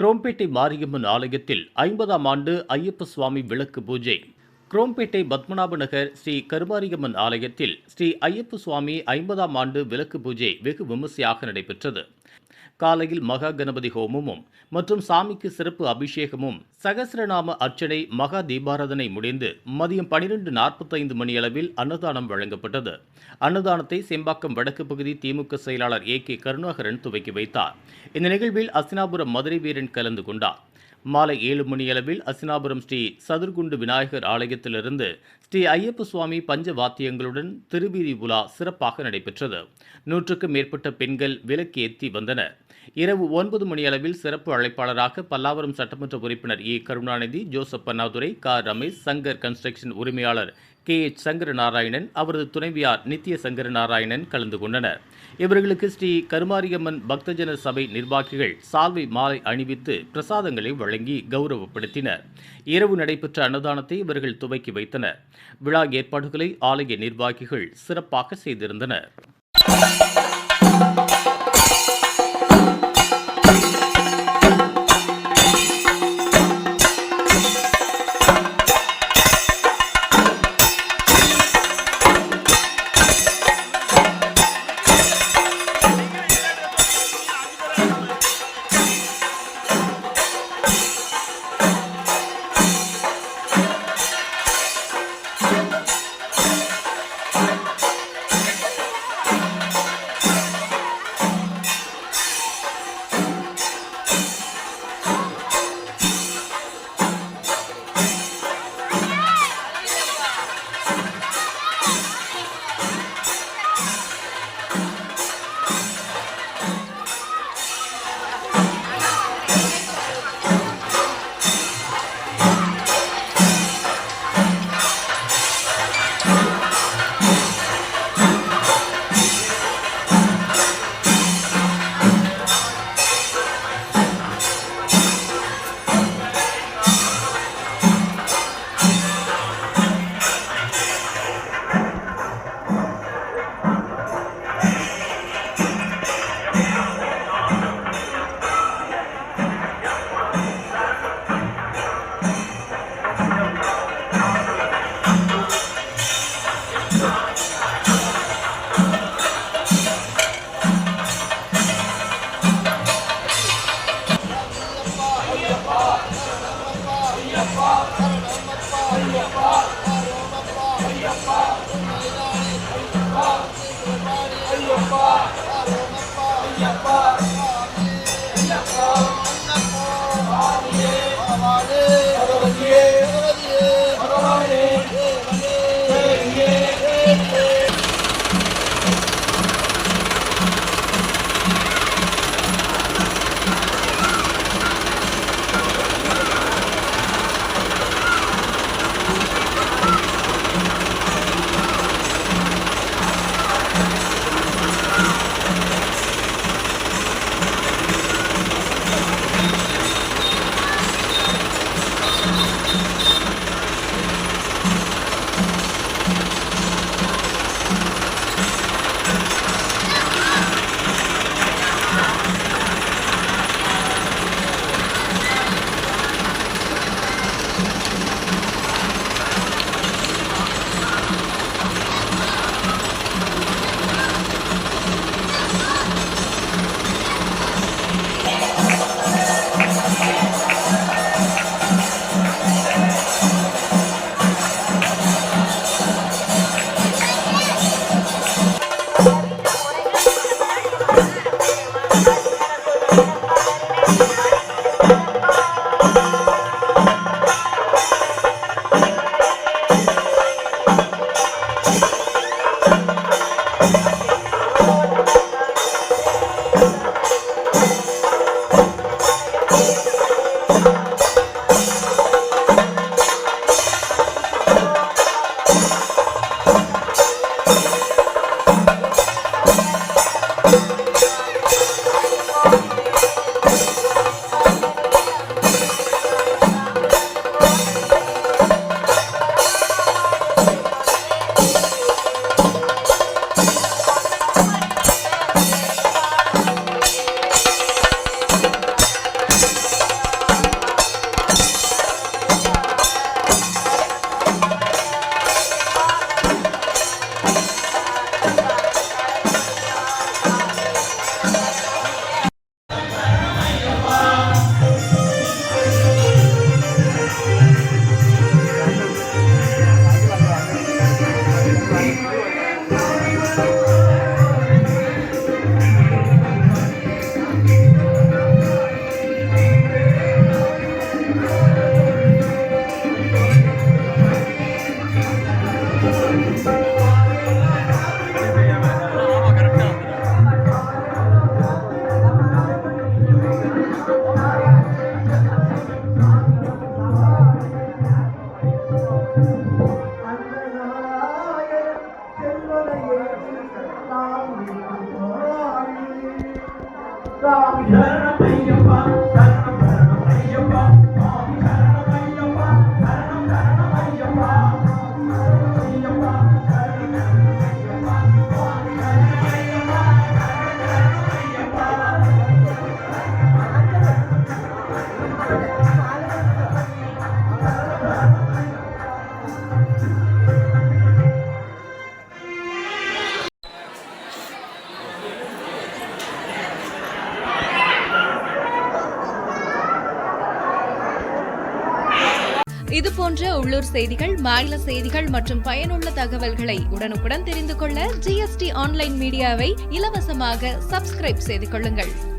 குரோம்பேட்டை மாரியம்மன் ஆலயத்தில் 50ஆம் ஆண்டு ஐயப்ப சுவாமி விளக்கு பூஜை. குரோம்பேட்டை பத்மநாப நகர் ஸ்ரீ கருமாரியம்மன் ஆலயத்தில் ஸ்ரீ ஐயப்ப சுவாமி 50ஆம் ஆண்டு விளக்கு பூஜை வெகு விமர்சையாக நடைபெற்றது. காலையில் மகா கணபதி ஹோமமும் மற்றும் சாமிக்கு சிறப்பு அபிஷேகமும் சகசிரநாம அர்ச்சனை மகா தீபாராதனை முடிந்து மதியம் 12:45 மணியளவில் அன்னதானம் வழங்கப்பட்டது. அன்னதானத்தை செம்பாக்கம் வடக்கு பகுதி திமுக செயலாளர் கே கருணாகரன் துவக்கி வைத்தார். இந்த நிகழ்வில் அசினாபுரம் மதுரை வீரன் கலந்து கொண்டார். மாலை 7 மணியளவில் அசினாபுரம் ஸ்ரீ சதுர்குண்டு விநாயகர் ஆலயத்திலிருந்து ஸ்ரீ ஐயப்ப சுவாமி பஞ்ச வாத்தியங்களுடன் திருவீதி உலா சிறப்பாக நடைபெற்றது. 100க்கும் மேற்பட்ட பெண்கள் விளக்கேற்றி வந்தனர். இரவு 9 மணியளவில் சிறப்பு அழைப்பாளராக பல்லாவரம் சட்டமன்ற உறுப்பினர் கருணாநிதி, ஜோசப் பன்னாதுரை, ரமேஷ், சங்கர் கன்ஸ்ட்ரக்ஷன் உரிமையாளர் சங்கர நாராயணன், அவரது துணைவியார் நித்திய சங்கர நாராயணன் கலந்து கொண்டனர். இவர்களுக்கு ஸ்ரீ கருமாரியம்மன் பக்தஜன சபை நிர்வாகிகள் சால்வை மாலை அணிவித்து பிரசாதங்களை வழங்கி கௌரவப்படுத்தினர். இரவு நடைபெற்ற அன்னதானத்தை இவர்கள் துவக்கி வைத்தனர். விழா ஏற்பாடுகளை ஆலய நிர்வாகிகள் சிறப்பாக செய்திருந்தனர். இதுபோன்ற உள்ளூர் செய்திகள், மாநில செய்திகள் மற்றும் பயனுள்ள தகவல்களை உடனுக்குடன் தெரிந்து கொள்ள GST ஆன்லைன் மீடியாவை இலவசமாக சப்ஸ்கிரைப் செய்து கொள்ளுங்கள்.